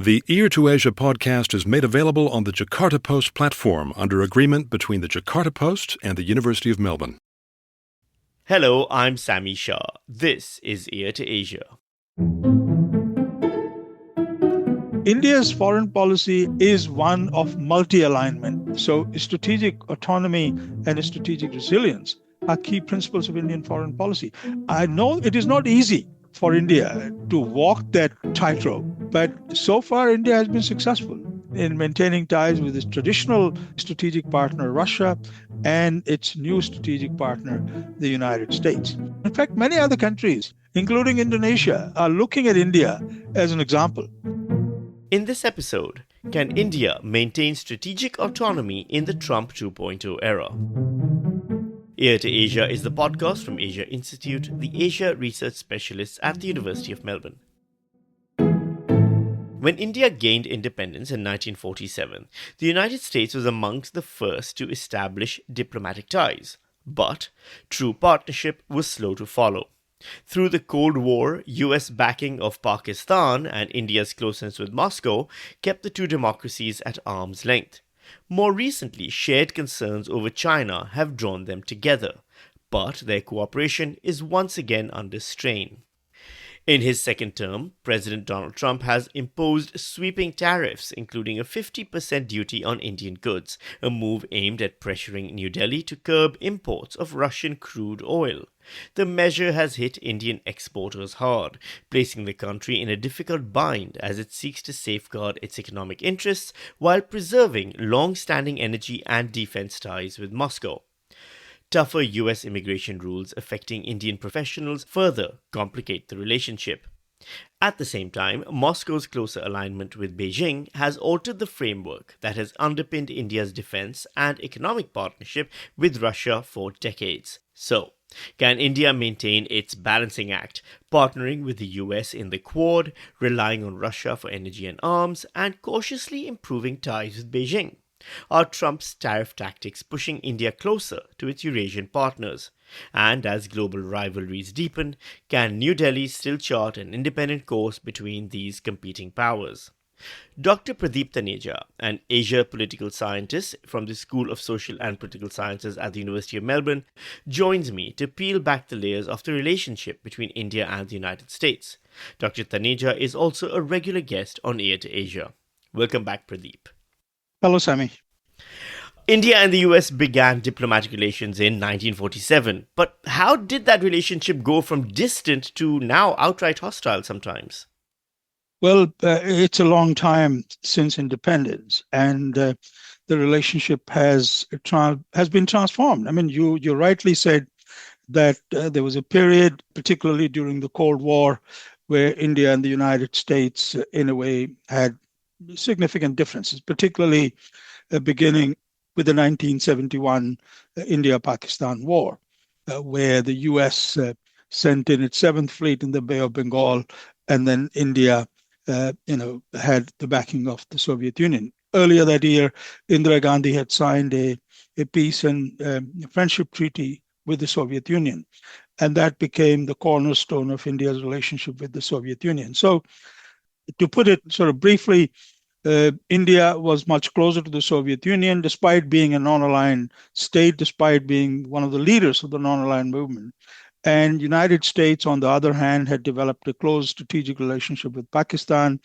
The Ear to Asia podcast is made available on the Jakarta Post platform under agreement between the Jakarta Post and the University of Melbourne. Hello, I'm Sammy Shah. This is Ear to Asia. India's foreign policy is one of multi-alignment. So strategic autonomy and strategic resilience are key principles of Indian foreign policy. I know it is not easy for India to walk that tightrope, but so far India has been successful in maintaining ties with its traditional strategic partner, Russia, and its new strategic partner, the United States. In fact, many other countries, including Indonesia, are looking at India as an example. In this episode, can India maintain strategic autonomy in the Trump 2.0 era? Ear to Asia is the podcast from Asia Institute, the Asia research specialists at the University of Melbourne. When India gained independence in 1947, the United States was amongst the first to establish diplomatic ties, but true partnership was slow to follow. Through the Cold War, US backing of Pakistan and India's closeness with Moscow kept the two democracies at arm's length. More recently, shared concerns over China have drawn them together, but their cooperation is once again under strain. In his second term, President Donald Trump has imposed sweeping tariffs, including a 50% duty on Indian goods, a move aimed at pressuring New Delhi to curb imports of Russian crude oil. The measure has hit Indian exporters hard, placing the country in a difficult bind as it seeks to safeguard its economic interests while preserving long-standing energy and defense ties with Moscow. Tougher US immigration rules affecting Indian professionals further complicate the relationship. At the same time, Moscow's closer alignment with Beijing has altered the framework that has underpinned India's defense and economic partnership with Russia for decades. So, can India maintain its balancing act, partnering with the US in the Quad, relying on Russia for energy and arms, and cautiously improving ties with Beijing? Are Trump's tariff tactics pushing India closer to its Eurasian partners? And as global rivalries deepen, can New Delhi still chart an independent course between these competing powers? Dr. Pradeep Taneja, an Asia political scientist from the School of Social and Political Sciences at the University of Melbourne, joins me to peel back the layers of the relationship between India and the United States. Dr. Taneja is also a regular guest on Ear to Asia. Welcome back, Pradeep. Hello, Sammy. India and the US began diplomatic relations in 1947, but how did that relationship go from distant to now outright hostile sometimes? Well, it's a long time since independence, and the relationship has been transformed. I mean, you rightly said that there was a period, particularly during the Cold War, where India and the United States, in a way, had significant differences, particularly beginning with the 1971 India-Pakistan War, where the US sent in its Seventh Fleet in the Bay of Bengal, and then India had the backing of the Soviet Union. Earlier that year, Indira Gandhi had signed a peace and friendship treaty with the Soviet Union, and that became the cornerstone of India's relationship with the Soviet Union. So, to put it sort of briefly, India was much closer to the Soviet Union, despite being a non-aligned state, despite being one of the leaders of the non-aligned movement. And United States, on the other hand, had developed a close strategic relationship with Pakistan.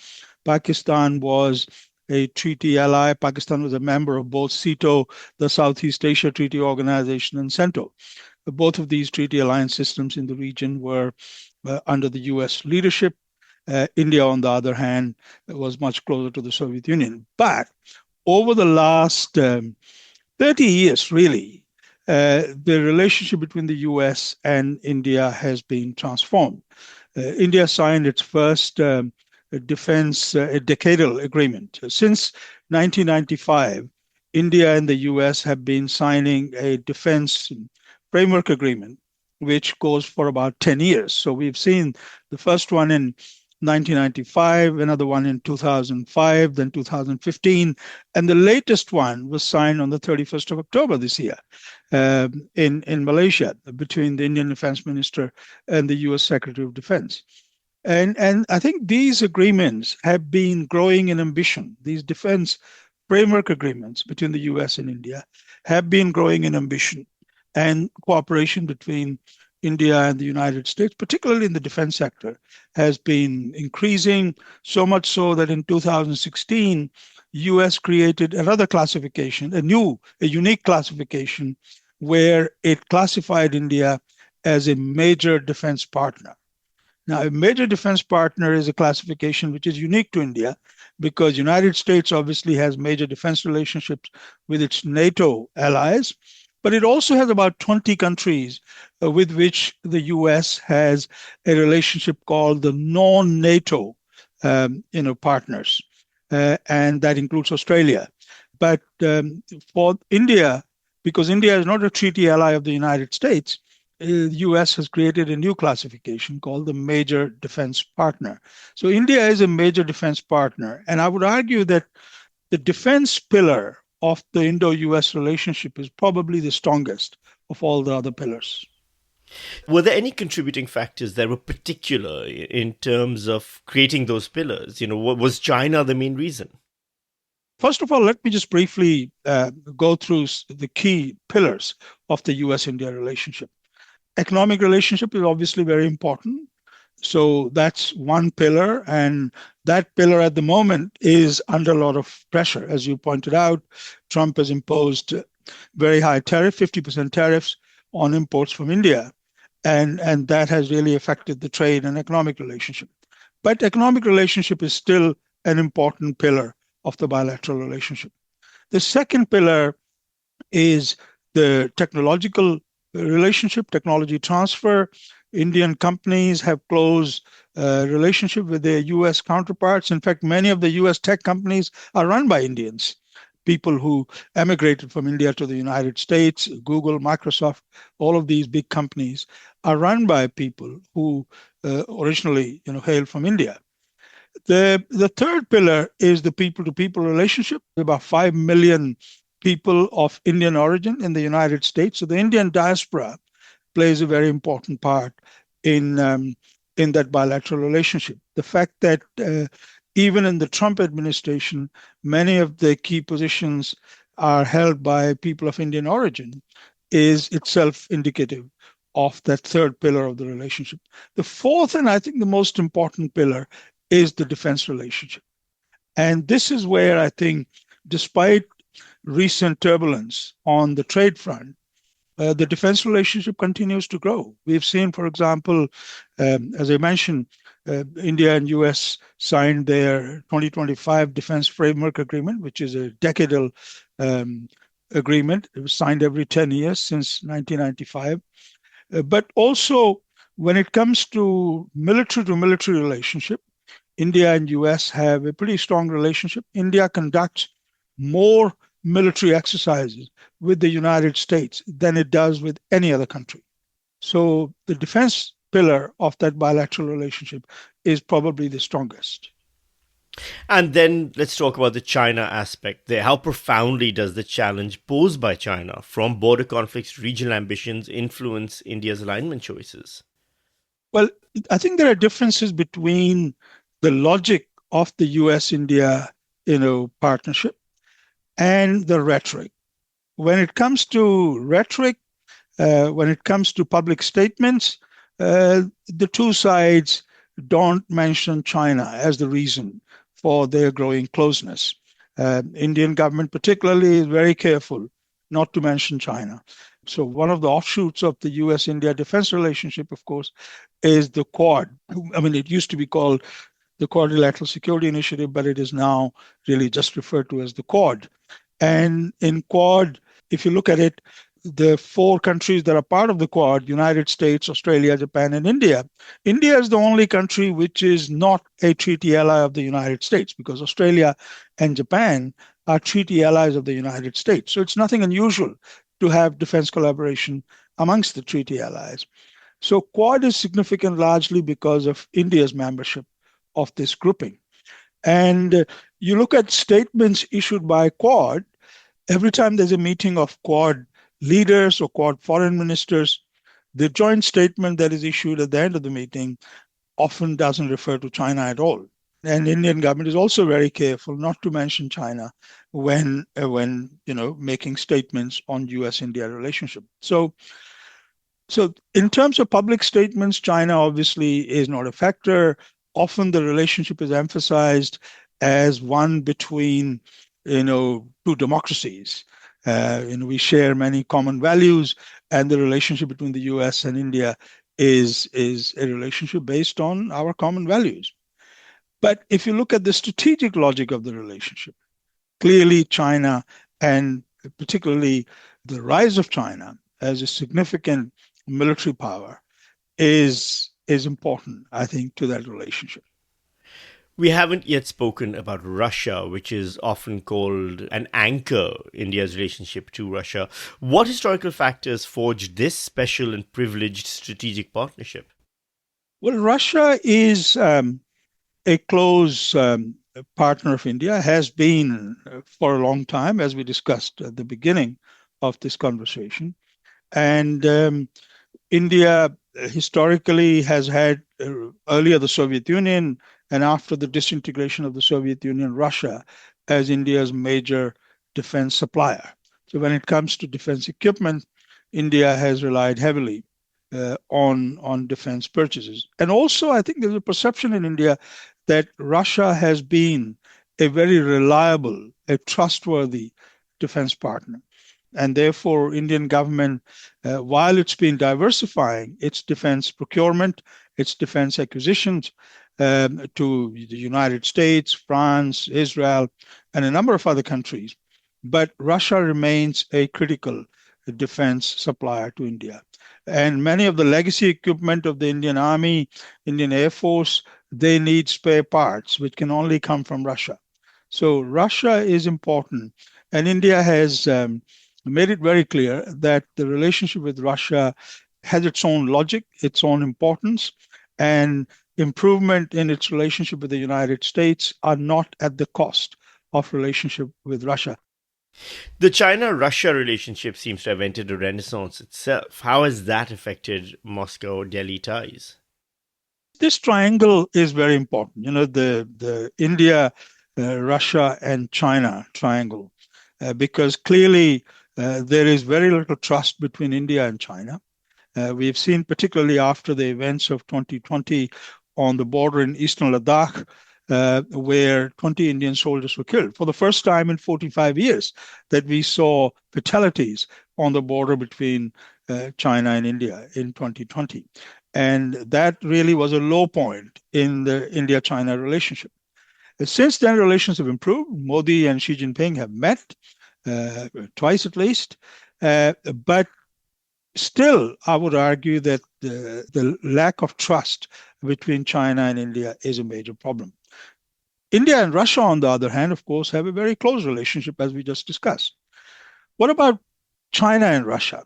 Pakistan was a treaty ally. Pakistan was a member of both SEATO, the Southeast Asia Treaty Organization, and CENTO. Both of these treaty alliance systems in the region were under the US leadership. India, on the other hand, was much closer to the Soviet Union. But over the last 30 years, really, the relationship between the US and India has been transformed. India signed its first defense decadal agreement. Since 1995, India and the US have been signing a defense framework agreement, which goes for about 10 years. So we've seen the first one in 1995, another one in 2005, then 2015, and the latest one was signed on the 31st of October this year in Malaysia between the Indian Defense Minister and the US Secretary of Defense. And I think these agreements have been growing in ambition. These defense framework agreements between the US and India have been growing in ambition, and cooperation between India and the United States, particularly in the defense sector, has been increasing, so much so that in 2016, US created another classification, a unique classification where it classified India as a major defense partner. Now, a major defense partner is a classification which is unique to India because United States obviously has major defense relationships with its NATO allies, but it also has about 20 countries with which the US has a relationship called the non-NATO partners, and that includes Australia. But for India, because India is not a treaty ally of the United States, the US has created a new classification called the major defense partner. So India is a major defense partner. And I would argue that the defense pillar of the Indo US relationship is probably the strongest of all the other pillars. Were there any contributing factors that were particular in terms of creating those pillars? Was China the main reason? First of all, let me just briefly go through the key pillars of the US India relationship. Economic relationship is obviously very important. So that's one pillar. And that pillar at the moment is under a lot of pressure. As you pointed out, Trump has imposed very high tariff, 50% tariffs on imports from India. And that has really affected the trade and economic relationship. But economic relationship is still an important pillar of the bilateral relationship. The second pillar is the technological relationship, technology transfer. Indian companies have close relationship with their US counterparts. In fact, many of the US tech companies are run by Indians, people who emigrated from India to the United States. Google, Microsoft, all of these big companies are run by people who originally hail from India. The third pillar is the people-to-people relationship. About 5 million people of Indian origin in the United States. So the Indian diaspora plays a very important part in that bilateral relationship. The fact that even in the Trump administration, many of the key positions are held by people of Indian origin is itself indicative of that third pillar of the relationship. The fourth, and I think the most important pillar, is the defense relationship. And this is where I think, despite recent turbulence on the trade front, the defense relationship continues to grow. We've seen, for example, as I mentioned, India and US signed their 2025 Defense Framework Agreement, which is a decadal agreement. It was signed every 10 years since 1995. But also, when it comes to military relationship, India and US have a pretty strong relationship. India conducts more military exercises with the United States than it does with any other country. So the defense pillar of that bilateral relationship is probably the strongest. And then let's talk about the China aspect there. How profoundly does the challenge posed by China from border conflicts, regional ambitions influence India's alignment choices? Well, I think there are differences between the logic of the US-India, partnership and the rhetoric. When it comes to rhetoric, when it comes to public statements, the two sides don't mention China as the reason for their growing closeness. Indian government particularly is very careful not to mention China. So one of the offshoots of the US-India defense relationship, of course, is the Quad. I mean, it used to be called the Quadrilateral Security Initiative, but it is now really just referred to as the Quad. And in Quad, if you look at it, the four countries that are part of the Quad, United States, Australia, Japan, and India. India is the only country which is not a treaty ally of the United States, because Australia and Japan are treaty allies of the United States. So it's nothing unusual to have defense collaboration amongst the treaty allies. So Quad is significant largely because of India's membership of this grouping. And you look at statements issued by Quad, every time there's a meeting of Quad leaders or Quad foreign ministers, the joint statement that is issued at the end of the meeting often doesn't refer to China at all. And Indian government is also very careful not to mention China when making statements on U.S.-India relationship. So in terms of public statements, China obviously is not a factor. Often the relationship is emphasized as one between, two democracies. We share many common values, and the relationship between the U.S. and India is a relationship based on our common values. But if you look at the strategic logic of the relationship, clearly China, and particularly the rise of China as a significant military power, is important, I think, to that relationship. We haven't yet spoken about Russia, which is often called an anchor in India's relationship to Russia. What historical factors forged this special and privileged strategic partnership? Well, Russia is a close partner of India, has been for a long time, as we discussed at the beginning of this conversation. And India historically has had earlier the Soviet Union, and after the disintegration of the Soviet Union, Russia as India's major defense supplier. So when it comes to defense equipment, India has relied heavily on defense purchases. And also, I think there's a perception in India that Russia has been a very reliable, a trustworthy defense partner. And therefore, Indian government, while it's been diversifying its defense procurement, its defense acquisitions to the United States, France, Israel, and a number of other countries, but Russia remains a critical defense supplier to India. And many of the legacy equipment of the Indian Army, Indian Air Force, they need spare parts, which can only come from Russia. So Russia is important. And India has made it very clear that the relationship with Russia has its own logic, its own importance, and improvement in its relationship with the United States are not at the cost of relationship with Russia. The China Russia relationship seems to have entered a renaissance itself. How has that affected Moscow Delhi ties? This triangle is very important. The India, Russia, and China triangle, because clearly there is very little trust between India and China. We've seen, particularly after the events of 2020 on the border in eastern Ladakh, where 20 Indian soldiers were killed. For the first time in 45 years that we saw fatalities on the border between China and India in 2020. And that really was a low point in the India-China relationship. Since then, relations have improved. Modi and Xi Jinping have met twice at least. But still, I would argue that the lack of trust between China and India is a major problem. India and Russia, on the other hand, of course, have a very close relationship, as we just discussed. What about China and Russia?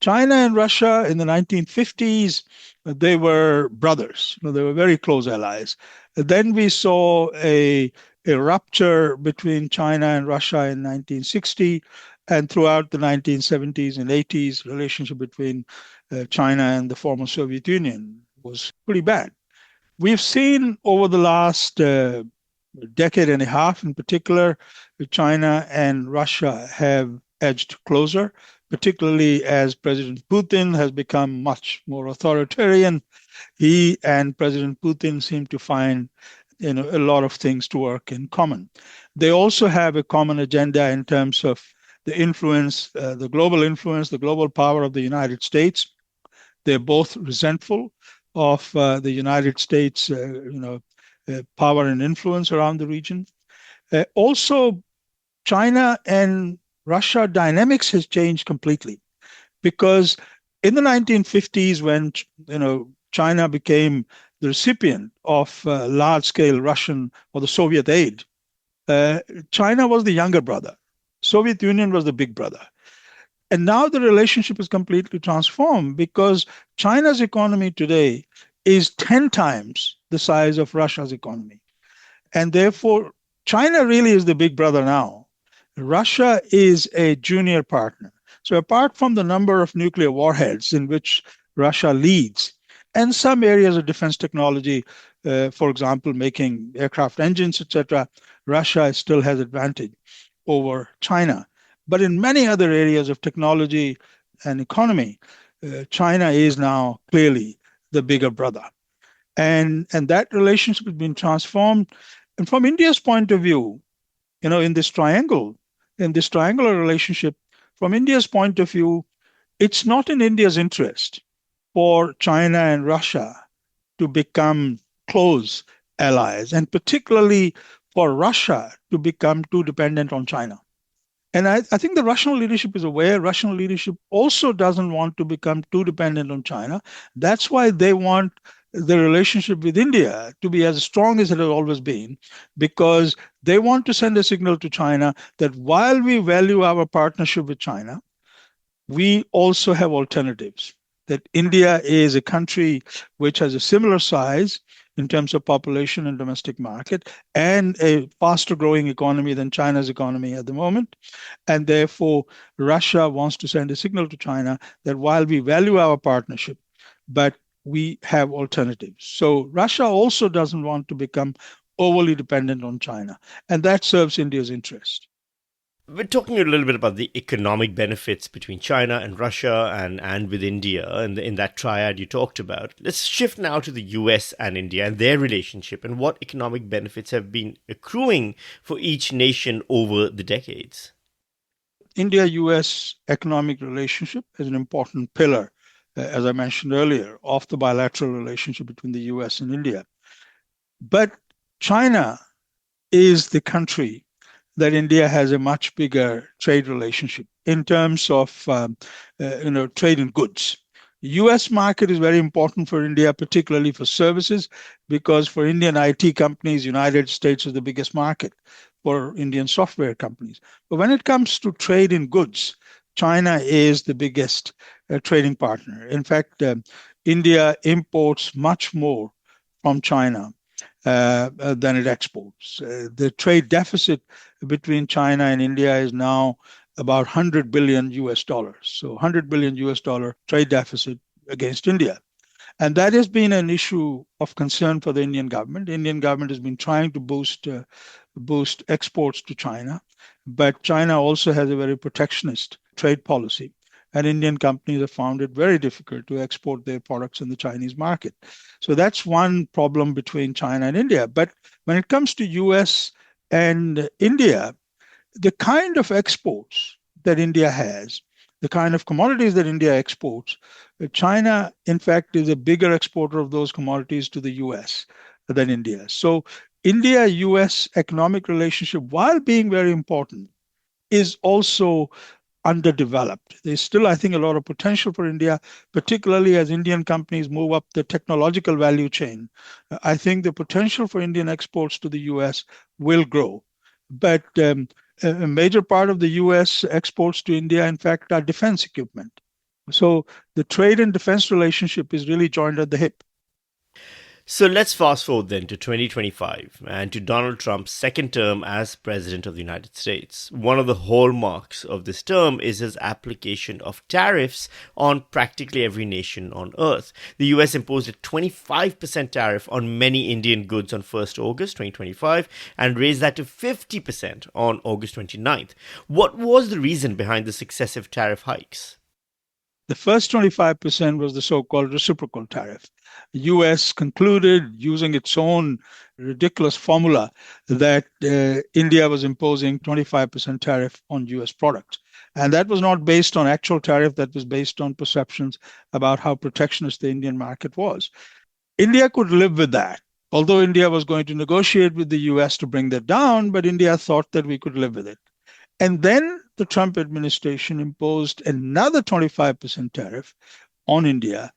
China and Russia in the 1950s, they were brothers. They were very close allies. Then we saw a rupture between China and Russia in 1960, and throughout the 1970s and 80s, relationship between China and the former Soviet Union was pretty bad. We've seen over the last decade and a half in particular, China and Russia have edged closer, particularly as President Putin has become much more authoritarian. He and President Putin seem to find a lot of things to work in common. They also have a common agenda in terms of the influence, the global power of the United States. They're both resentful of the United States, power and influence around the region. Also, China and Russia dynamics has changed completely, because in the 1950s, when China became the recipient of large-scale Russian or the Soviet aid, China was the younger brother. Soviet Union was the big brother. And now the relationship is completely transformed, because China's economy today is 10 times the size of Russia's economy. And therefore, China really is the big brother now. Russia is a junior partner. So apart from the number of nuclear warheads in which Russia leads, and some areas of defense technology, for example, making aircraft engines, etc., Russia still has advantage over China. But in many other areas of technology and economy, China is now clearly the bigger brother. And that relationship has been transformed. And from India's point of view, in this triangular relationship, from India's point of view, it's not in India's interest for China and Russia to become close allies, and particularly for Russia to become too dependent on China. And I think the Russian leadership is aware. Russian leadership also doesn't want to become too dependent on China. That's why they want the relationship with India to be as strong as it has always been, because they want to send a signal to China that while we value our partnership with China, we also have alternatives. That India is a country which has a similar size in terms of population and domestic market and a faster growing economy than China's economy at the moment. And therefore, Russia wants to send a signal to China that while we value our partnership, but we have alternatives. So Russia also doesn't want to become overly dependent on China, and that serves India's interest. We're talking a little bit about the economic benefits between China and Russia and with India and in that triad you talked about. Let's shift now to the US and India and their relationship and what economic benefits have been accruing for each nation over the decades. India-US economic relationship is an important pillar, as I mentioned earlier, of the bilateral relationship between the US and India. But China is the country that India has a much bigger trade relationship in terms of trade in goods. U.S. market is very important for India, particularly for services, because for Indian IT companies, United States is the biggest market for Indian software companies. But when it comes to trade in goods, China is the biggest trading partner. In fact, India imports much more from China than it exports. The trade deficit between China and India is now about 100 billion US dollars. So 100 billion US dollar trade deficit against India. And that has been an issue of concern for the Indian government. The Indian government has been trying to boost exports to China, but China also has a very protectionist trade policy. And Indian companies have found it very difficult to export their products in the Chinese market. So that's one problem between China and India. But when it comes to US and India, the kind of exports that India has, the kind of commodities that India exports, China, in fact, is a bigger exporter of those commodities to the US than India. So India-US economic relationship, while being very important, is also underdeveloped. There's still, I think, a lot of potential for India, particularly as Indian companies move up the technological value chain. I think the potential for Indian exports to the US will grow. But a major part of the US exports to India, in fact, are defense equipment. So the trade and defense relationship is really joined at the hip. So let's fast forward then to 2025 and to Donald Trump's second term as President of the United States. One of the hallmarks of this term is his application of tariffs on practically every nation on earth. The US imposed a 25% tariff on many Indian goods on 1st August 2025 and raised that to 50% on August 29th. What was the reason behind the successive tariff hikes? The first 25% was the so-called reciprocal tariff. The US concluded, using its own ridiculous formula, that India was imposing 25% tariff on US products. And that was not based on actual tariff, that was based on perceptions about how protectionist the Indian market was. India could live with that. Although India was going to negotiate with the US to bring that down, but India thought that we could live with it. And then the Trump administration imposed another 25% tariff on India,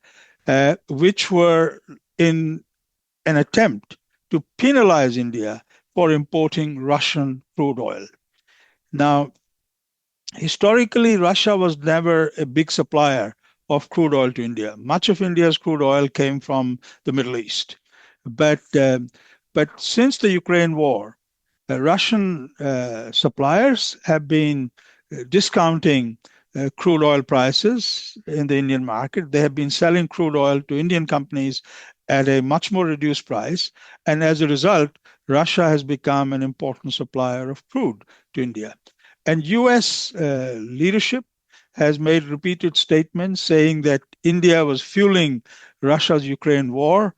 which were in an attempt to penalize India for importing Russian crude oil. Now, historically, Russia was never a big supplier of crude oil to India. Much of India's crude oil came from the Middle East. But since the Ukraine war, Russian suppliers have been discounting crude oil prices in the Indian market. They have been selling crude oil to Indian companies at a much more reduced price. And as a result, Russia has become an important supplier of crude to India. And US leadership has made repeated statements saying that India was fueling Russia's Ukraine war.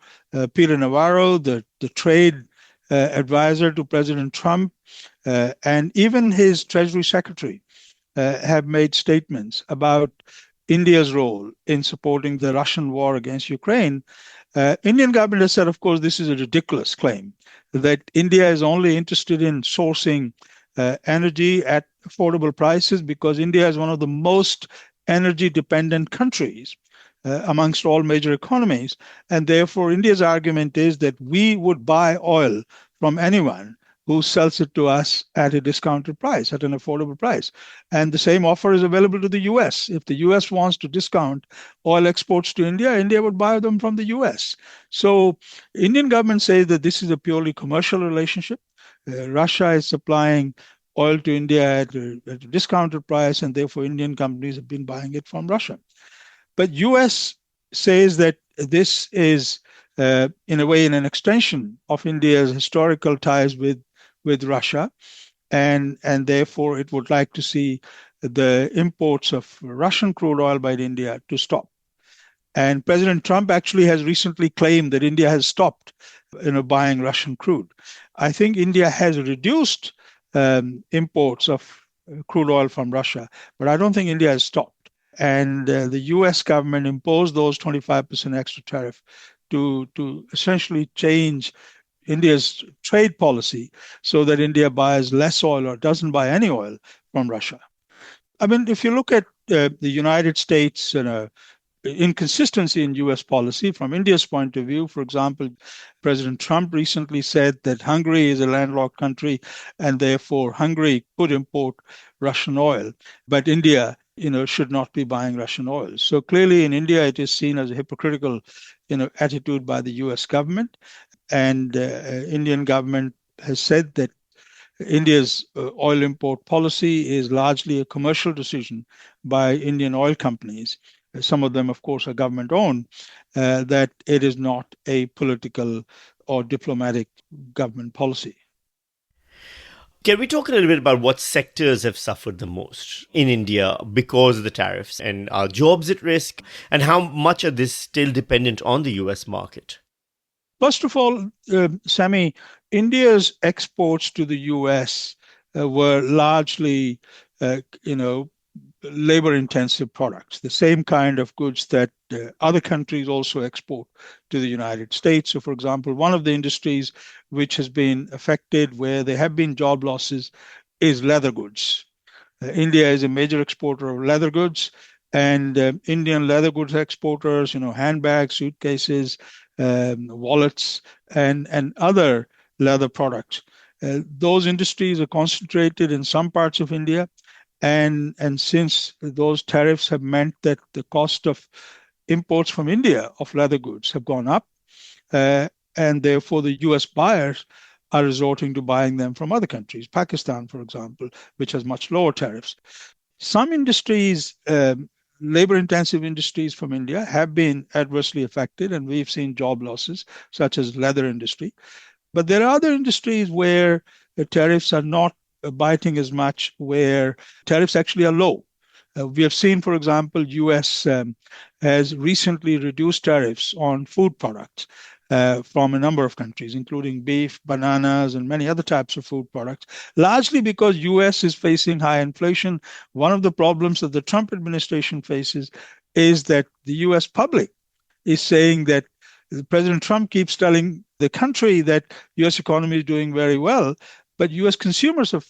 Peter Navarro, the trade advisor to President Trump, and even his Treasury Secretary have made statements about India's role in supporting the Russian war against Ukraine. Indian government has said, of course, this is a ridiculous claim that India is only interested in sourcing energy at affordable prices because India is one of the most energy dependent countries amongst all major economies. And therefore, India's argument is that we would buy oil from anyone who sells it to us at a discounted price, at an affordable price. And the same offer is available to the US. If the US wants to discount oil exports to India, India would buy them from the US. So Indian government says that this is a purely commercial relationship. Russia is supplying oil to India at a discounted price, and therefore Indian companies have been buying it from Russia. But US says that this is, in a way, an extension of India's historical ties with Russia, and therefore it would like to see the imports of Russian crude oil by India to stop. And President Trump actually has recently claimed that India has stopped, buying Russian crude. I think India has reduced imports of crude oil from Russia, but I don't think India has stopped. And the US government imposed those 25% extra tariff to essentially change India's trade policy so that India buys less oil or doesn't buy any oil from Russia. I mean, if you look at the United States inconsistency in US policy from India's point of view, for example, President Trump recently said that Hungary is a landlocked country and therefore Hungary could import Russian oil, but India should not be buying Russian oil. So clearly in India, it is seen as a hypocritical, attitude by the US government. And Indian government has said that India's oil import policy is largely a commercial decision by Indian oil companies. Some of them, of course, are government owned, that it is not a political or diplomatic government policy. Can we talk a little bit about what sectors have suffered the most in India because of the tariffs, and are jobs at risk, and how much are this still dependent on the US market? First of all, Sammy, India's exports to the US were largely, labor-intensive products, the same kind of goods that other countries also export to the United States. So, for example, one of the industries which has been affected where there have been job losses is leather goods. India is a major exporter of leather goods, and Indian leather goods exporters, handbags, suitcases, wallets, and other leather products. Those industries are concentrated in some parts of India. And since those tariffs have meant that the cost of imports from India of leather goods have gone up, and therefore the US buyers are resorting to buying them from other countries, Pakistan, for example, which has much lower tariffs. Some industries, labor-intensive industries from India have been adversely affected, and we've seen job losses, such as leather industry. But there are other industries where the tariffs are not biting as much, where tariffs actually are low. We have seen, for example, US has recently reduced tariffs on food products from a number of countries, including beef, bananas, and many other types of food products, largely because US is facing high inflation. One of the problems that the Trump administration faces is that the US public is saying that President Trump keeps telling the country that US economy is doing very well, but US consumers are,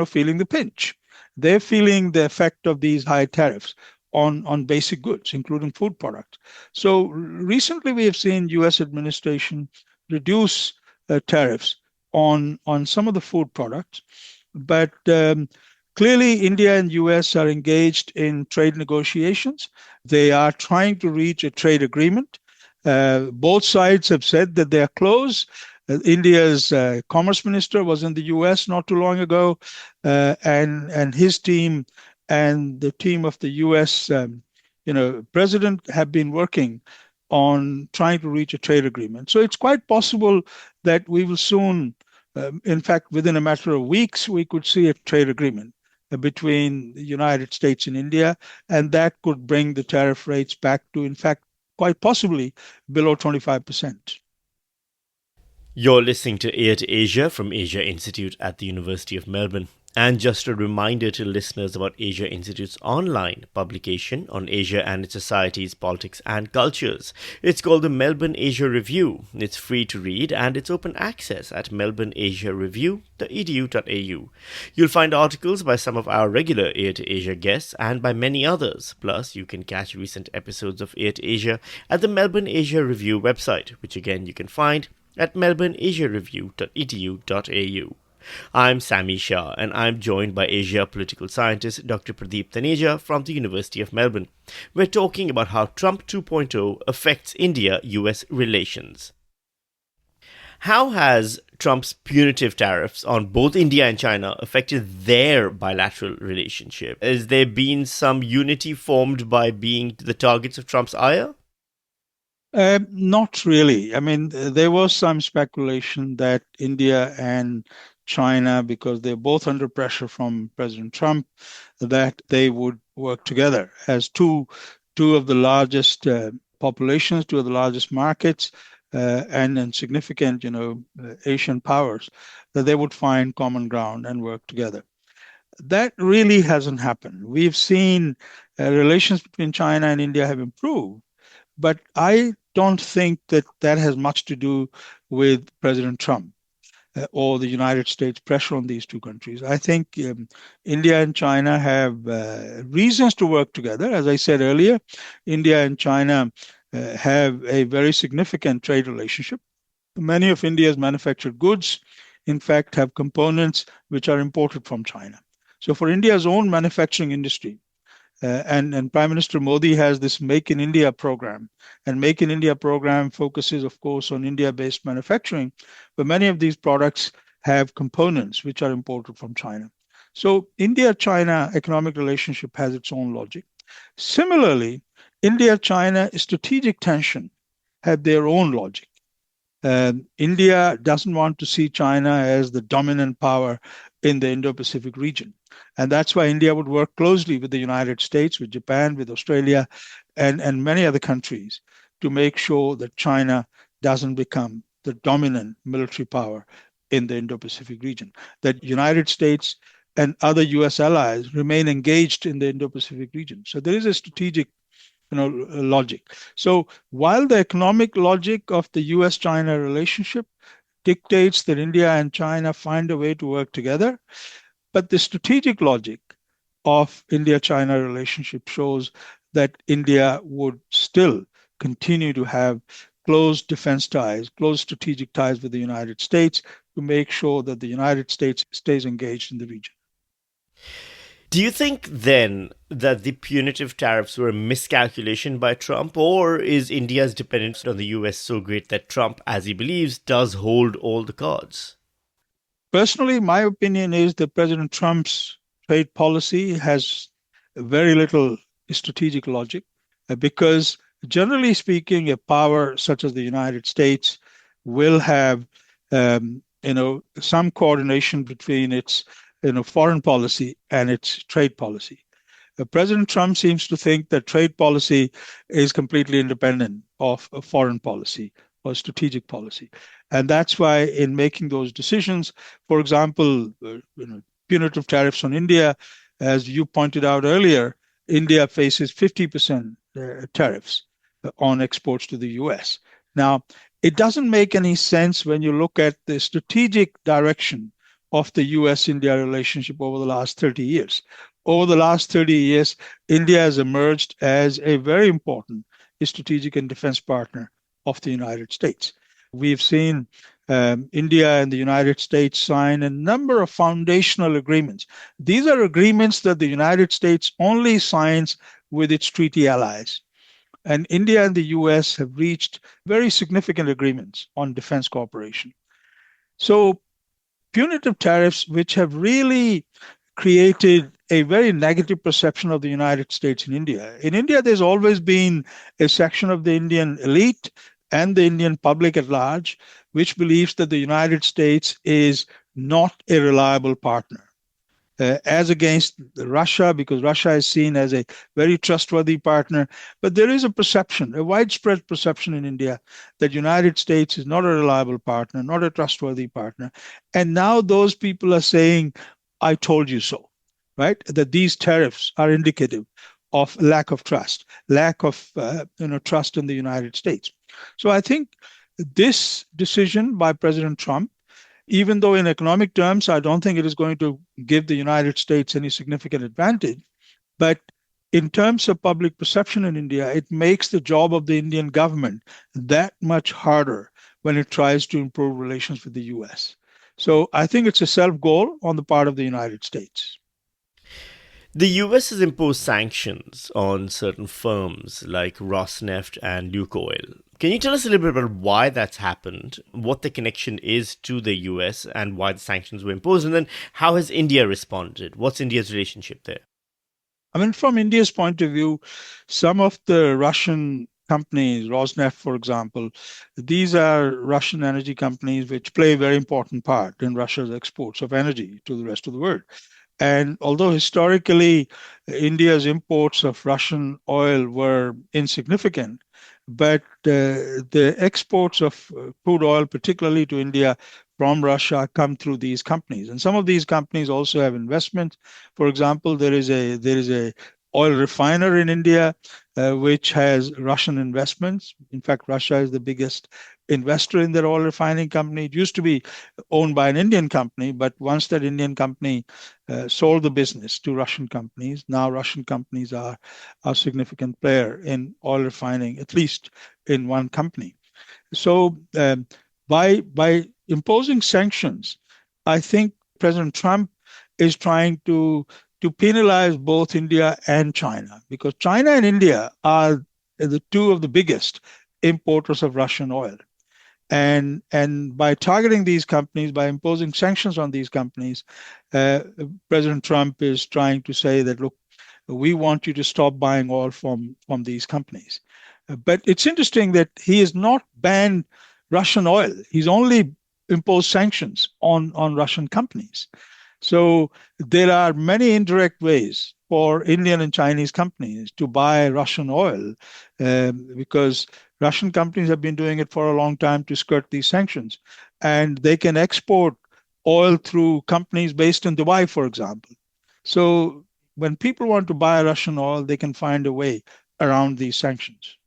feeling the pinch. They're feeling the effect of these high tariffs on basic goods, including food products. So recently we have seen US administration reduce tariffs on some of the food products, but clearly India and US are engaged in trade negotiations. They are trying to reach a trade agreement. Both sides have said that they are close. India's commerce minister was in the US not too long ago, and his team and the team of the U.S. President have been working on trying to reach a trade agreement. So it's quite possible that we will soon, in fact, within a matter of weeks, we could see a trade agreement between the United States and India, and that could bring the tariff rates back to, in fact, quite possibly below 25%. You're listening to Ear to Asia from Asia Institute at the University of Melbourne. And just a reminder to listeners about Asia Institute's online publication on Asia and its societies, politics, and cultures. It's called the Melbourne Asia Review. It's free to read and it's open access at melbourneasiareview.edu.au. You'll find articles by some of our regular Ear to Asia guests and by many others. Plus, you can catch recent episodes of Ear to Asia at the Melbourne Asia Review website, which again you can find at melbourneasiareview.edu.au. I'm Sami Shah, and I'm joined by Asia political scientist Dr. Pradeep Taneja from the University of Melbourne. We're talking about how Trump 2.0 affects India-US relations. How has Trump's punitive tariffs on both India and China affected their bilateral relationship? Has there been some unity formed by being the targets of Trump's ire? Not really. I mean, there was some speculation that India and China, because they're both under pressure from President Trump, that they would work together as two of the largest populations, two of the largest markets, and significant, Asian powers, that they would find common ground and work together. That really hasn't happened. We've seen relations between China and India have improved, but I don't think that that has much to do with President Trump or the United States pressure on these two countries. I think India and China have reasons to work together. As I said earlier, India and China have a very significant trade relationship. Many of India's manufactured goods, in fact, have components which are imported from China. So for India's own manufacturing industry, and Prime Minister Modi has this Make in India program. And Make in India program focuses, of course, on India-based manufacturing, but many of these products have components which are imported from China. So India-China economic relationship has its own logic. Similarly, India-China strategic tension had their own logic. India doesn't want to see China as the dominant power in the Indo-Pacific region. And that's why India would work closely with the United States, with Japan, with Australia, and many other countries to make sure that China doesn't become the dominant military power in the Indo-Pacific region, that United States and other US allies remain engaged in the Indo-Pacific region. So there is a strategic logic. So while the economic logic of the US-China relationship dictates that India and China find a way to work together, but the strategic logic of India-China relationship shows that India would still continue to have close defense ties, close strategic ties with the United States to make sure that the United States stays engaged in the region. Do you think then that the punitive tariffs were a miscalculation by Trump, or is India's dependence on the US so great that Trump, as he believes, does hold all the cards? Personally, my opinion is that President Trump's trade policy has very little strategic logic because, generally speaking, a power such as the United States will have, some coordination between its foreign policy and its trade policy. President Trump seems to think that trade policy is completely independent of foreign policy or strategic policy. And that's why in making those decisions, for example, punitive tariffs on India, as you pointed out earlier, India faces 50% tariffs on exports to the US. Now, it doesn't make any sense when you look at the strategic direction of the US-India relationship over the last 30 years. Over the last 30 years, India has emerged as a very important strategic and defense partner of the United States. We've seen India and the United States sign a number of foundational agreements. These are agreements that the United States only signs with its treaty allies. And India and the US have reached very significant agreements on defense cooperation. So punitive tariffs, which have really created a very negative perception of the United States in India. In India, there's always been a section of the Indian elite and the Indian public at large which believes that the United States is not a reliable partner. As against Russia, because Russia is seen as a very trustworthy partner. But there is a perception, a widespread perception in India that United States is not a reliable partner, not a trustworthy partner. And now those people are saying, I told you so, right? That these tariffs are indicative of lack of trust, lack of trust in the United States. So I think this decision by President Trump, even though in economic terms, I don't think it is going to give the United States any significant advantage, but in terms of public perception in India, it makes the job of the Indian government that much harder when it tries to improve relations with the US. So I think it's a self goal on the part of the United States. The US has imposed sanctions on certain firms like Rosneft and Lukoil. Can you tell us a little bit about why that's happened, what the connection is to the US, and why the sanctions were imposed? And then how has India responded? What's India's relationship there? I mean, from India's point of view, some of the Russian companies, Rosneft, for example, these are Russian energy companies which play a very important part in Russia's exports of energy to the rest of the world. And although historically India's imports of Russian oil were insignificant, but the exports of crude oil, particularly to India from Russia, come through these companies. And some of these companies also have investments. For example, there is a oil refiner in India which has Russian investments. In fact, Russia is the biggest investor in their oil refining company. It used to be owned by an Indian company, but once that Indian company sold the business to Russian companies, now Russian companies are a significant player in oil refining, at least in one company. So by imposing sanctions, I think President Trump is trying to penalize both India and China, because China and India are the two of the biggest importers of Russian oil. And by targeting these companies, by imposing sanctions on these companies, President Trump is trying to say that, look, we want you to stop buying oil from these companies. But it's interesting that he has not banned Russian oil. He's only imposed sanctions on Russian companies. So there are many indirect ways for Indian and Chinese companies to buy Russian oil because Russian companies have been doing it for a long time to skirt these sanctions. And they can export oil through companies based in Dubai, for example. So when people want to buy Russian oil, they can find a way around these sanctions.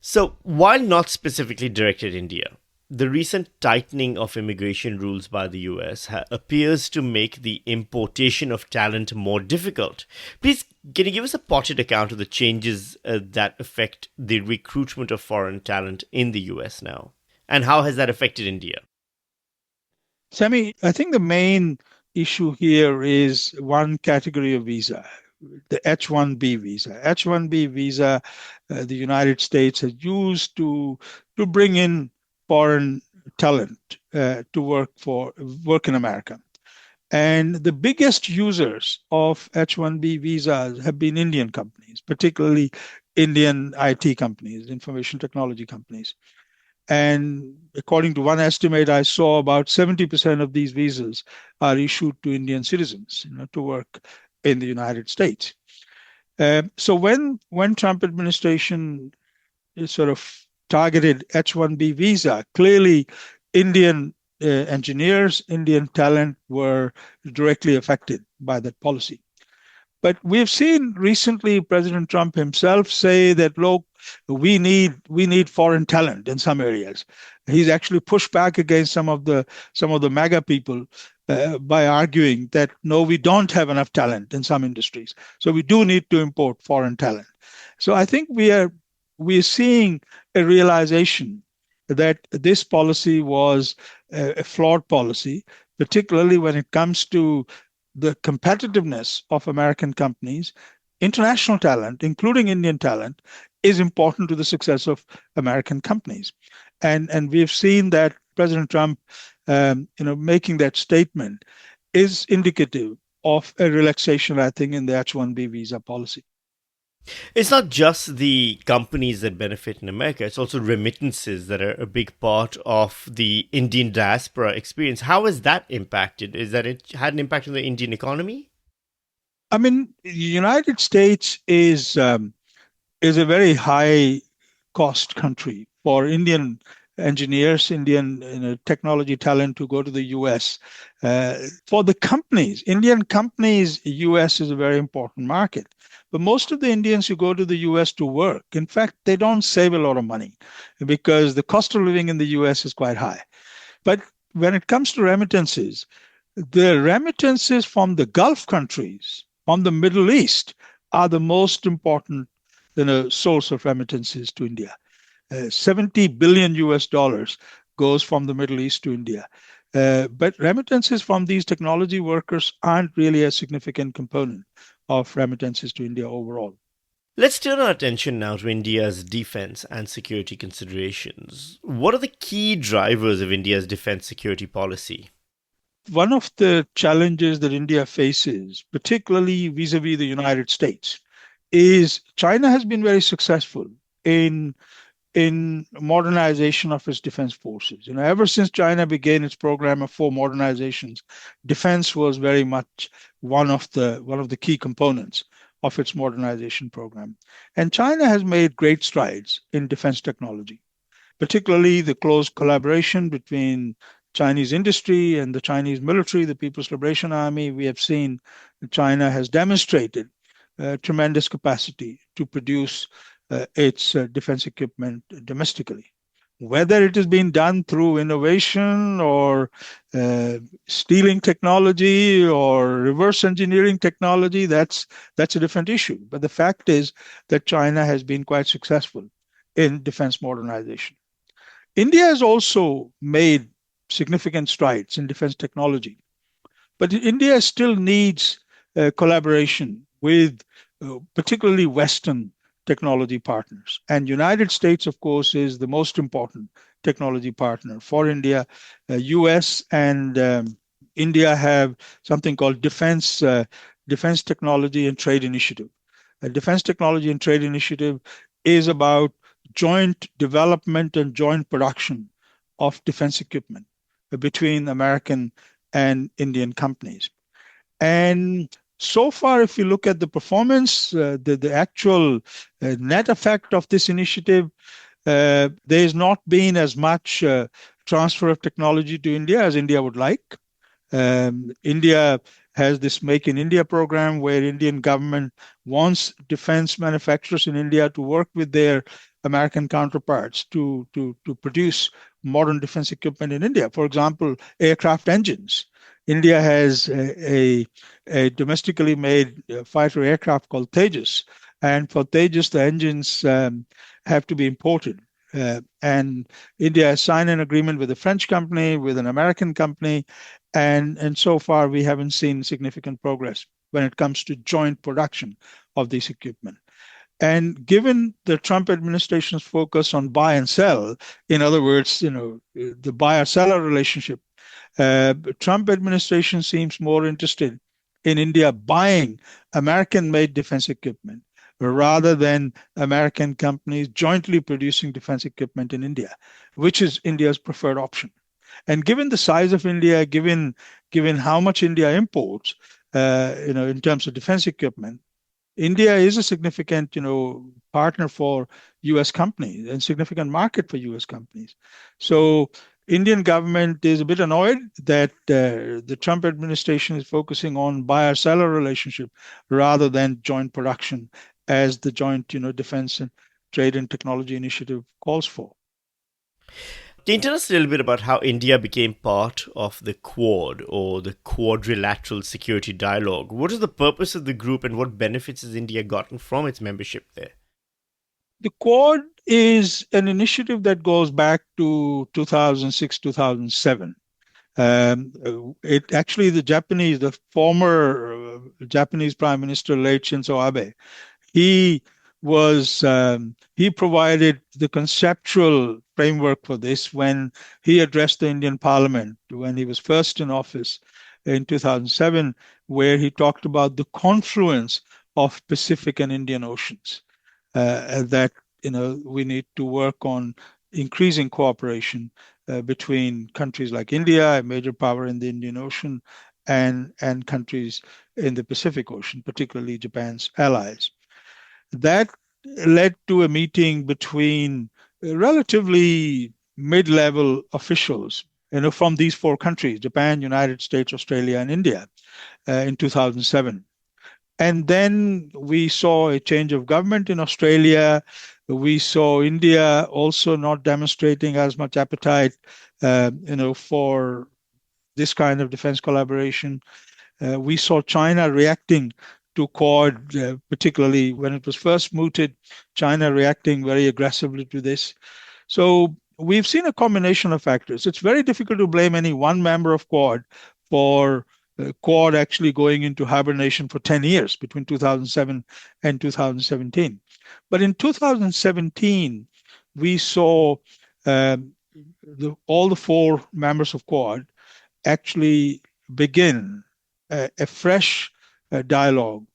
So, while not specifically directed at India, the recent tightening of immigration rules by the US appears to make the importation of talent more difficult. Please, can you give us a potted account of the changes that affect the recruitment of foreign talent in the US now? And how has that affected India? Sami, I think the main issue here is one category of visa, the H-1B visa. H-1B visa, the United States has used to bring in foreign talent to work in America. And the biggest users of H-1B visas have been Indian companies, particularly Indian IT companies, information technology companies. And according to one estimate I saw, about 70% of these visas are issued to Indian citizens, to work in the United States. So when Trump administration is sort of targeted H-1B visa, clearly Indian engineers, Indian talent were directly affected by that policy. But we've seen recently President Trump himself say that, look, we need foreign talent in some areas. He's actually pushed back against some of the MAGA people by arguing that no, we don't have enough talent in some industries, so we do need to import foreign talent. So I think we're seeing a realization that this policy was a flawed policy, particularly when it comes to the competitiveness of American companies. International talent, including Indian talent, is important to the success of American companies. And we've seen that President Trump, making that statement is indicative of a relaxation, I think, in the H-1B visa policy. It's not just the companies that benefit in America, it's also remittances that are a big part of the Indian diaspora experience. How has that impacted? Is that it had an impact on the Indian economy? I mean, the United States is a very high cost country for Indian engineers, Indian technology talent to go to the US. For the companies, Indian companies, US is a very important market. But most of the Indians who go to the US to work, in fact, they don't save a lot of money because the cost of living in the US is quite high. But when it comes to remittances, the remittances from the Gulf countries, from the Middle East, are the most important source of remittances to India. 70 billion US dollars goes from the Middle East to India. But remittances from these technology workers aren't really a significant component of remittances to India overall. Let's turn our attention now to India's defense and security considerations. What are the key drivers of India's defense security policy? One of the challenges that India faces, particularly vis-a-vis the United States, is China has been very successful in modernization of its defense forces. Ever since China began its program of 4 modernizations, defense was very much one of the key components of its modernization program. And China has made great strides in defense technology, particularly the close collaboration between Chinese industry and the Chinese military, the People's Liberation Army. We have seen that China has demonstrated tremendous capacity to produce its defense equipment domestically. Whether it is being done through innovation or stealing technology or reverse engineering technology, that's a different issue. But the fact is that China has been quite successful in defense modernization. India has also made significant strides in defense technology, but India still needs collaboration with particularly Western technology partners. And United States, of course, is the most important technology partner for India. US and India have something called Defense Technology and Trade Initiative. A Defense Technology and Trade Initiative is about joint development and joint production of defense equipment between American and Indian companies. And so far, if you look at the performance, the actual net effect of this initiative, there's not been as much transfer of technology to India as India would like. India has this Make in India program where Indian government wants defense manufacturers in India to work with their American counterparts to produce modern defense equipment in India. For example, aircraft engines. India has a domestically made fighter aircraft called Tejas. And for Tejas, the engines have to be imported. And India has signed an agreement with a French company, with an American company, and so far we haven't seen significant progress when it comes to joint production of this equipment. And given the Trump administration's focus on buy and sell, in other words, the buyer-seller relationship, Trump administration seems more interested in India buying American-made defense equipment rather than American companies jointly producing defense equipment in India, which is India's preferred option. And given the size of India, given how much India imports, in terms of defense equipment, India is a significant, partner for U.S. companies and significant market for U.S. companies. So Indian government is a bit annoyed that the Trump administration is focusing on buyer-seller relationship rather than joint production as the joint, defense and trade and technology initiative calls for. Can you tell us a little bit about how India became part of the Quad or the Quadrilateral Security Dialogue? What is the purpose of the group and what benefits has India gotten from its membership there? The Quad is an initiative that goes back to 2006, 2007. The former Japanese Prime Minister, late Shinzo Abe, he he provided the conceptual framework for this when he addressed the Indian Parliament when he was first in office. in 2007, where he talked about the confluence of Pacific and Indian Oceans, that we need to work on increasing cooperation between countries like India, a major power in the Indian Ocean, and countries in the Pacific Ocean, particularly Japan's allies. That led to a meeting between relatively mid-level officials, from these four countries: Japan, United States, Australia, and India, in 2007. And then we saw a change of government in Australia. We saw India also not demonstrating as much appetite, for this kind of defense collaboration. We saw China reacting to Quad, particularly when it was first mooted, China reacting very aggressively to this. So we've seen a combination of factors. It's very difficult to blame any one member of Quad for Quad actually going into hibernation for 10 years between 2007 and 2017. But in 2017, we saw all the four members of Quad actually begin a fresh dialogue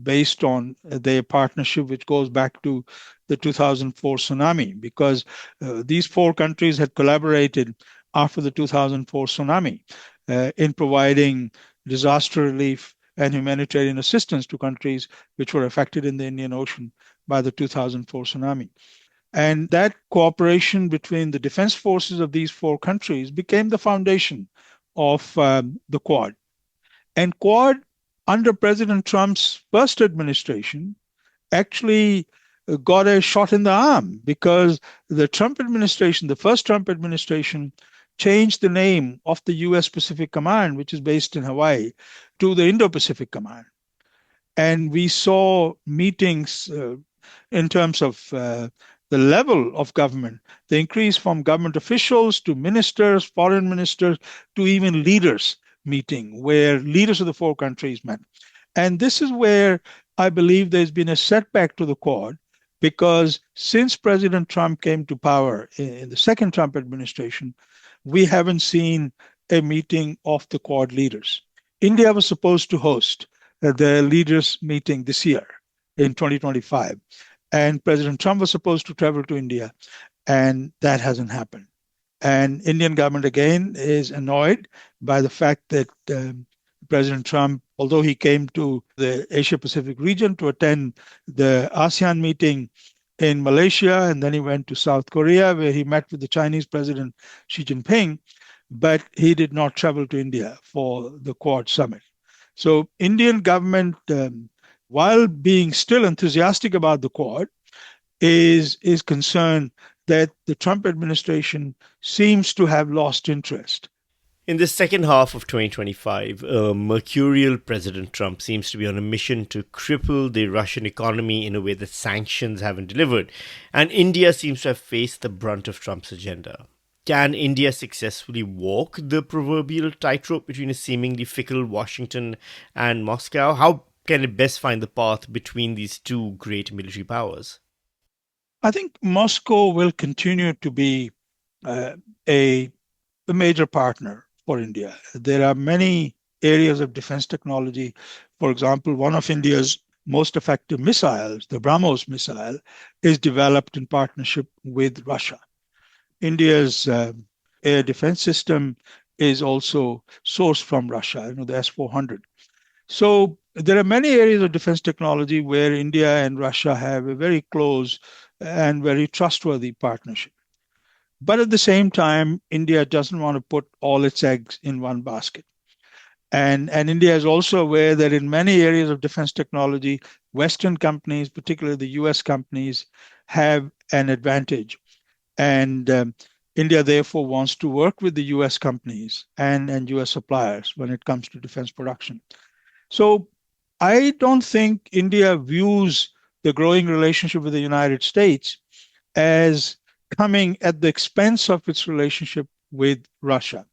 based on their partnership, which goes back to the 2004 tsunami, because these four countries had collaborated after the 2004 tsunami in providing disaster relief and humanitarian assistance to countries which were affected in the Indian Ocean by the 2004 tsunami. And that cooperation between the defense forces of these four countries became the foundation of the Quad. And Quad, under President Trump's first administration, actually got a shot in the arm, because the first Trump administration, changed the name of the U.S. Pacific Command, which is based in Hawaii, to the Indo-Pacific Command. And we saw meetings in terms of the level of government, the increase from government officials to ministers, foreign ministers, to even leaders meeting, where leaders of the four countries met. And this is where I believe there's been a setback to the Quad, because since President Trump came to power in the second Trump administration, we haven't seen a meeting of the Quad leaders. India was supposed to host the leaders meeting this year in 2025. And President Trump was supposed to travel to India, and that hasn't happened. And Indian government again is annoyed by the fact that President Trump, although he came to the Asia Pacific region to attend the ASEAN meeting in Malaysia, and then he went to South Korea, where he met with the Chinese President Xi Jinping, but he did not travel to India for the Quad summit. So Indian government, while being still enthusiastic about the Quad, is concerned that the Trump administration seems to have lost interest. In the second half of 2025, mercurial President Trump seems to be on a mission to cripple the Russian economy in a way that sanctions haven't delivered, and India seems to have faced the brunt of Trump's agenda. Can India successfully walk the proverbial tightrope between a seemingly fickle Washington and Moscow? How can it best find the path between these two great military powers? I think Moscow will continue to be a major partner for India. There are many areas of defense technology. For example, one of India's most effective missiles, the BrahMos missile, is developed in partnership with Russia. India's air defense system is also sourced from Russia, the S-400. So there are many areas of defense technology where India and Russia have a very close and very trustworthy partnership. But at the same time, India doesn't want to put all its eggs in one basket. And India is also aware that in many areas of defense technology, Western companies, particularly the US companies, have an advantage. And India therefore wants to work with the US companies and US suppliers when it comes to defense production. So I don't think India views the growing relationship with the United States as coming at the expense of its relationship with Russia.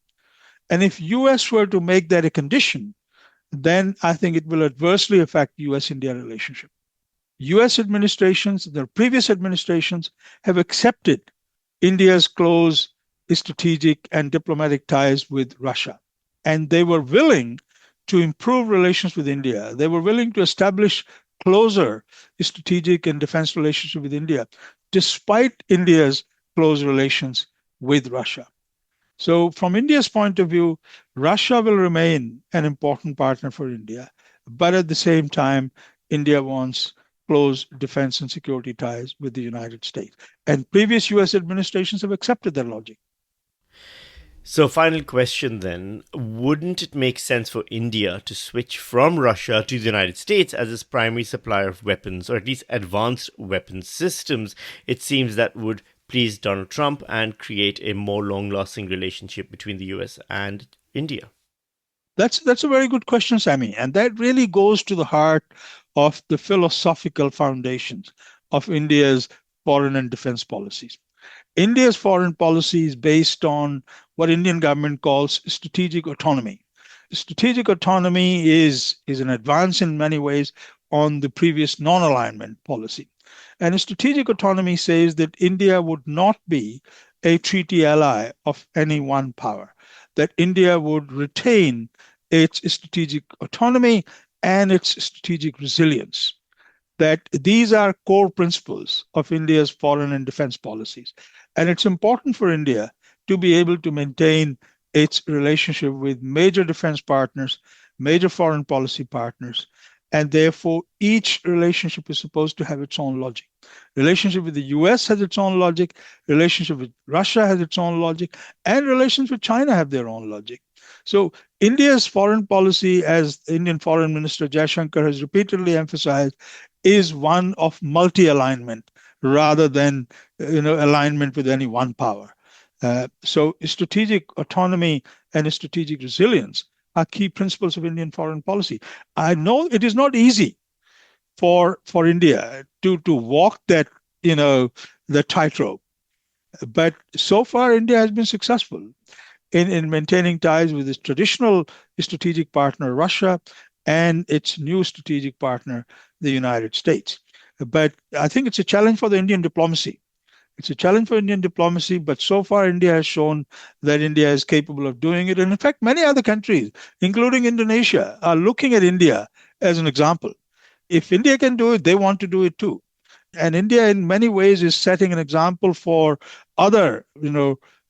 And if US were to make that a condition, then I think it will adversely affect US-India relationship. US administrations, the previous administrations, have accepted India's close strategic and diplomatic ties with Russia. and they were willing to improve relations with India. They were willing to establish closer strategic and defense relationship with India, despite India's close relations with Russia. So, from India's point of view, Russia will remain an important partner for India, but at the same time, India wants close defense and security ties with the United States. And previous US administrations have accepted that logic. So, final question then. Wouldn't it make sense for India to switch from Russia to the United States as its primary supplier of weapons, or at least advanced weapons systems? It seems that would please Donald Trump and create a more long-lasting relationship between the US and India. That's a very good question, Sammy. And that really goes to the heart of the philosophical foundations of India's foreign and defense policies. India's foreign policy is based on what Indian government calls strategic autonomy. Strategic autonomy is an advance in many ways on the previous non-alignment policy. And strategic autonomy says that India would not be a treaty ally of any one power, that India would retain its strategic autonomy and its strategic resilience, that these are core principles of India's foreign and defense policies. And it's important for India to be able to maintain its relationship with major defense partners, major foreign policy partners, and therefore each relationship is supposed to have its own logic. Relationship with the US has its own logic, relationship with Russia has its own logic, and relations with China have their own logic. So India's foreign policy, as Indian Foreign Minister Jaishankar has repeatedly emphasized, is one of multi-alignment rather than alignment with any one power. So strategic autonomy and strategic resilience are key principles of Indian foreign policy. I know it is not easy for India to walk that the tightrope, but so far India has been successful in maintaining ties with its traditional strategic partner Russia and its new strategic partner the United States. But I think it's a challenge for the Indian diplomacy. It's a challenge for Indian diplomacy, but so far India has shown that India is capable of doing it. And in fact, many other countries, including Indonesia, are looking at India as an example. If India can do it, they want to do it too. And India, in many ways, is setting an example for other,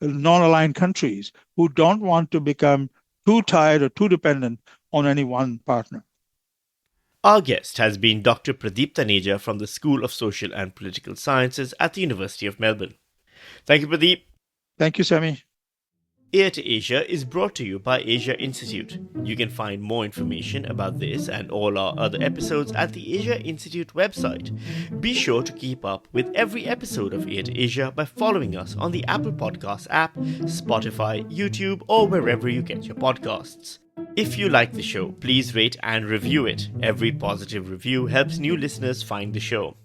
non-aligned countries who don't want to become too tied or too dependent on any one partner. Our guest has been Dr. Pradeep Taneja from the School of Social and Political Sciences at the University of Melbourne. Thank you, Pradeep. Thank you, Sammy. Ear to Asia is brought to you by Asia Institute. You can find more information about this and all our other episodes at the Asia Institute website. Be sure to keep up with every episode of Ear to Asia by following us on the Apple Podcasts app, Spotify, YouTube, or wherever you get your podcasts. If you like the show, please rate and review it. Every positive review helps new listeners find the show.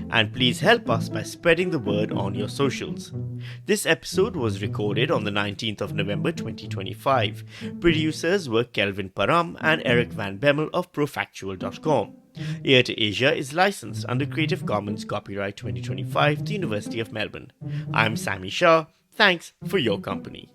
And please help us by spreading the word on your socials. This episode was recorded on the 19th of November 2025. Producers were Kelvin Param and Eric Van Bemmel of Profactual.com. Ear to Asia is licensed under Creative Commons Copyright 2025, the University of Melbourne. I'm Sammy Shah. Thanks for your company.